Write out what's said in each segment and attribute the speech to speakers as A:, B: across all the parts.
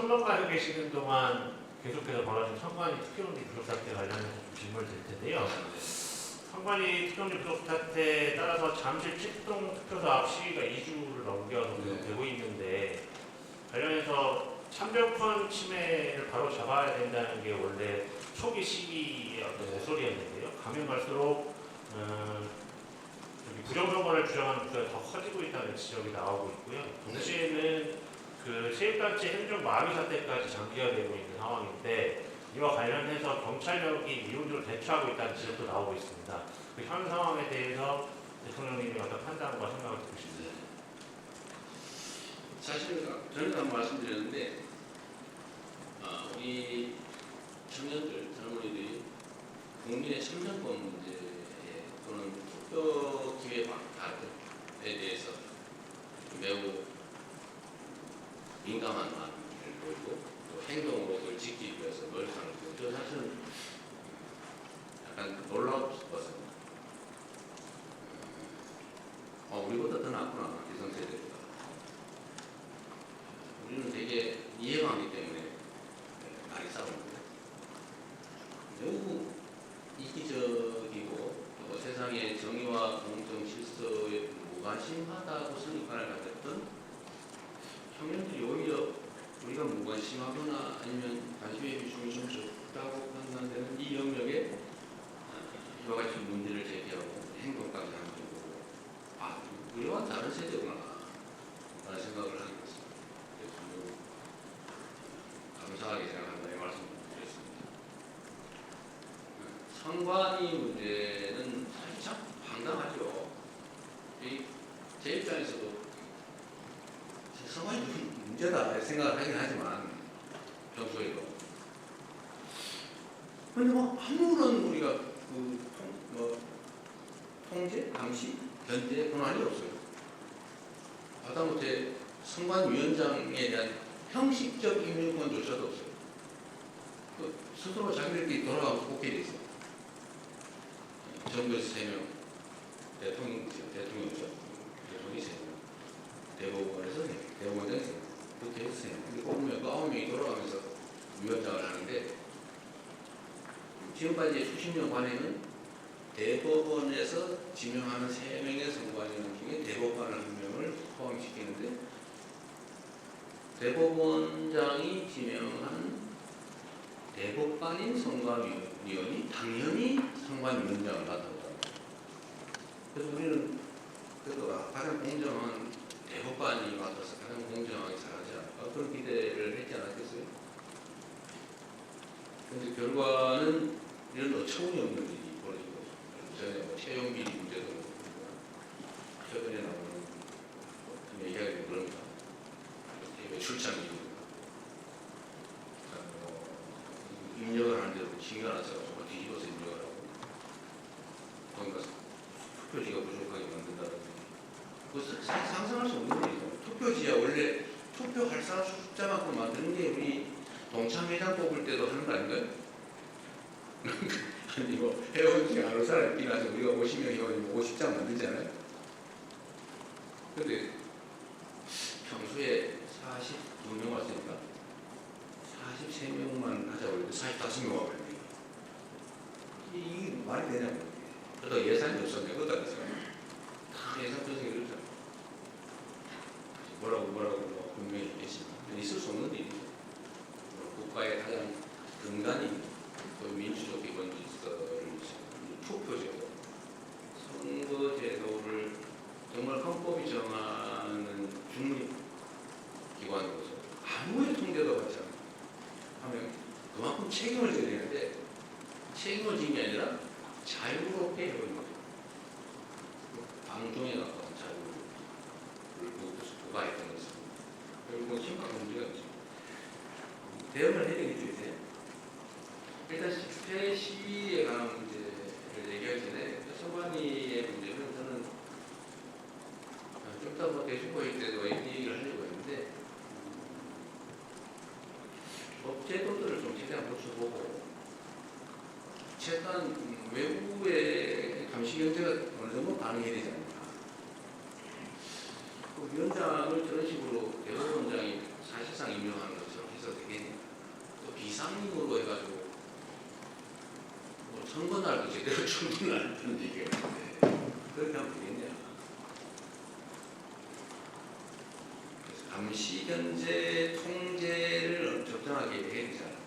A: 소변가에 계시는 동안 계속해서 벌어진 선관위 특경리 부족 사태 관련해서 좀 질문을 드릴 텐데요. 선관위 특경리 부족 사태에 따라서 잠실 칙동 투표소 앞 시위가 2주를 넘겨서 되고 있는데 관련해서 참정권 침해를 바로 잡아야 된다는 게 원래 초기 시기의 어떤 모소리였는데요. 가면 갈수록 부정선거를 주장하는 목소리가 더 커지고 있다는 지적이 나오고 있고요. 동시에는 그 세입단체 행정 마비 사태까지 장기화 되고 있는 상황인데 이와 관련해서 경찰력이 이론적으로 대처하고 있다는 지적도 나오고 있습니다. 그 현 상황에 대해서 대통령님이 어떤 판단과 생각을 듣고 싶습니다.
B: 사실 전에도 한번 말씀드렸는데 우리 청년들, 젊은이들이 국민의 참정권 문제에 또는 투표 기회 발달에 대해서 매우 민감한 마음을 보이고 또 행동으로 그걸 지키기 위해서 노력하는 거죠. 저 사실은 약간 놀라웠어요. 우리보다 더 낫구나, 기성세대보다. 우리는 되게 이해하기 때문에 많이 싸우는데 매우 이기적이고 또 세상의 정의와 공정 질서에 무관심하다고 선입관을 가졌던 청년들이 오히려 우리가 무관심하거나 아니면 관심의 비중이 좀 적다고 판단되는 이 영역에 이와 같이 문제를 제기하고 행동까지 하는 거고 우리와 다른 세대구나 라는 생각을 하게 됐습니다. 그래서 매우 감사하게 생각한다는 말씀을 드렸습니다. 선관위 문제는 살짝 황당하죠. 제 입장에서도 선관위 문제다 생각을 하긴 하지만 평소에도 근데 아무런 우리가 통제, 감시, 견제 권한이 없어요. 하다못해 선관위원장에 대한 형식적 임명권조차도 없어요. 스스로 자기들끼리 돌아가고 뽑게 돼 있어요. 정부에서 3명, 대통령이죠. 대통령이 3명, 대법원에서 3명, 대법원장에서 3명, 국회에서 3명. 뽑으면 그 9명이 돌아가면서 위원장을 하는데 지금까지 수십 년 관행은 대법원에서 지명하는 3명의 선관위원 중에 대법관을 1명을 포함시키는데 대법원장이 지명한 대법관인 선관위원이 당연히 선관위원장을 맡아온다. 그래서 우리는 그래도 가장 공정한 대법관이 맡아서 가장 공정하게 잘하지 않을까 그런 기대를 했지 않았겠어요? 그런데 결과는 이런 어처구니없는 일이 벌어지고 전에 채용 비리 문제도 최근에 나오는 얘기하기 그런가 출장 비리 입력을 하는데도 신경 안 써가지고 뒤집어서 입력을 하고 그러니까 투표지가 부족하게 만든다든지 그거 상상할 수 없는 일이죠. 투표지야 원래 투표할 사람 숫자만큼 만드는 게 우리 동창회장 뽑을 때도 하는 거 아닌가요? 아니 회원 중에 아는 사람이 있긴 하죠. 우리가 50명 회원이면 50장 만들잖아요. 근데 평소에 42명 왔으니까 43명만 하자고 해도 45명 와버리네. 이게 말이 되냐고. 그러다 예산이 없었네. 그러다 다 예산 편성이 그렇잖아. 뭐라고 분명히 했지만 있을 수 없는 일이죠. 국가의 가장 근간인 민주적 기본 질서를 투표제도, 선거제도를 정말 헌법이 정하는 중립기관으로서 아무의 통제도 받지 않고 하면 그만큼 책임을 져야 되는데 책임을 지는 게 아니라 자유롭게 해버린 거죠. 방종에 가까운 자유를 부과했던 것입니다. 결국 심각한 문제가 있죠. 대응을 해야 되겠죠, 이제. 일단 10대 시위에 관한 문제를 얘기하기 전에 선관위의 문제는 저는 좀 더 대중보회 때도 이 얘기를 하려고 했는데 법제도들을 좀 최대한 고쳐보고 최소한 외부의 감시 경제가 어느 정도 반응해야 되지 않나. 그 위원장을 저런 식으로 대법원장이 사실상 임명하는 것처럼 해서 제대로 충분히 안 했다는 얘기가 있는데 그렇게 하면 되겠냐. 그래서 감시, 견제, 통제를 적정하게 해야 되잖아요.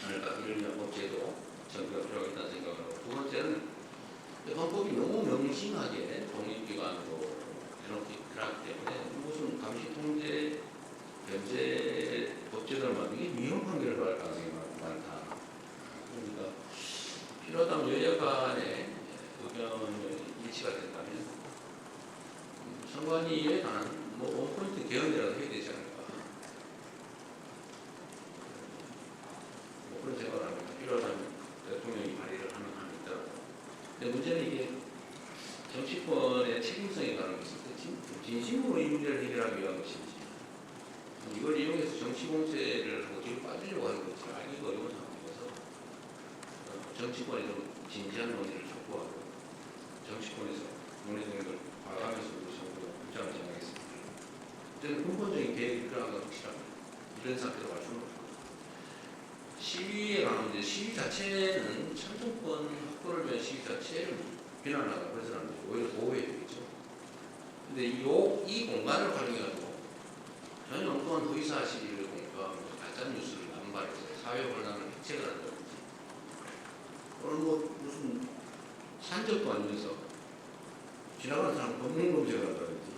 B: 그러니까 이런 법제도 정비가 필요하겠다는 생각을 하고, 두 번째는 헌법이 너무 명심하게 독립기관으로 해놓기 때문에 무슨 감시, 통제, 견제 법제도를 만드는 게 위헌 판결을 받을 가능성이 많다. 그러니까 필요하다면 여야 간에 의견이 일치가 된다면 선관위에 관한 원포인트 개헌이라도 해야 되지 않을까. 그런 생각을 합니다. 필요하다면 대통령이 발의를 하는 한이 있더라고. 근데 문제는 이게 정치권의 책임성에 관한 것이 진심으로 이 문제를 해결하기 위한 것인지, 이걸 이용해서 정치 공세를 하고 뒤로 빠지려고 하는 것이 알기가 어려운 상황이어서 정치권이 좀 진지한 논의를 촉구하고 정치권에서 논의 등을 봐가면서 우리 정부가 입장을 정하겠습니다. 저는 근본적인 계획이 필요한 건 확실합니다. 이런 상태로 갈 수는 없고, 시위에 관한 이제 시위 자체는 참정권 확보를 위한 시위 자체를 비난하고 그래서는 안 되죠. 오히려 보호해야 되겠죠. 근데 이 공간을 활용해가지고 전혀 엉뚱한 허위사 시위를 공표하면서 가짜뉴스를 남발해서 사회 혼란을 획책을 한다든지, 오늘 무슨 산적도 아니면서 지나가는 사람 검문 검색을 한다든지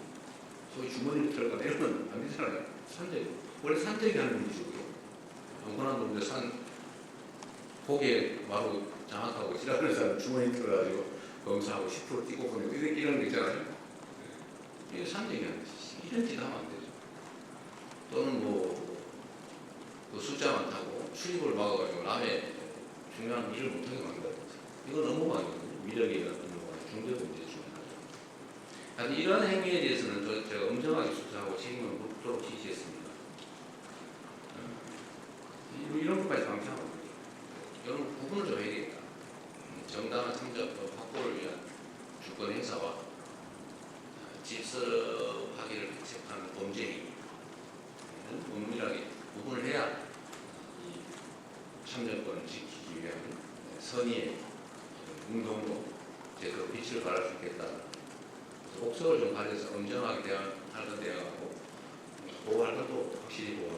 B: 소위 주머니를 들어가다 이러면 안 되잖아요. 산적, 원래 산적이 하는 일이죠. 엉뚱한 놈들 고개 바로 장악하고 지나가는 사람 주머니 들어가지고 검사하고 10% 띄고 보내고 이런 거 있잖아요. 이게 산적이 하는 짓이, 이런 짓 하면 안 되죠. 또는 그 숫자 많다고 출입을 막아가지고 남의 중요한 일을 못하게 만든다든지, 이건 업무방해거든요. 미력이 같은 경우는 중대도 문제 중에 하나죠. 하여튼 이런 행위에 대해서는 제가 엄정하게 수사하고 책임을 묻도록 지시했습니다. 이런 것까지 방치하고 있죠. 이런 구분을 좀 해야 되겠다. 정당한 참정 확보를 위한 주권 행사와 질서하기를 획책하는 범죄 행위는 엄밀하게 구분을 해야 이 참정권을 지키기 위한 선의의 운동으로 제대로 빛을 발할 수 있겠다. 그래서 목적을 좀 가져서 엄정하게 할 건 대응하고 보호할 것도 확실히 보호하고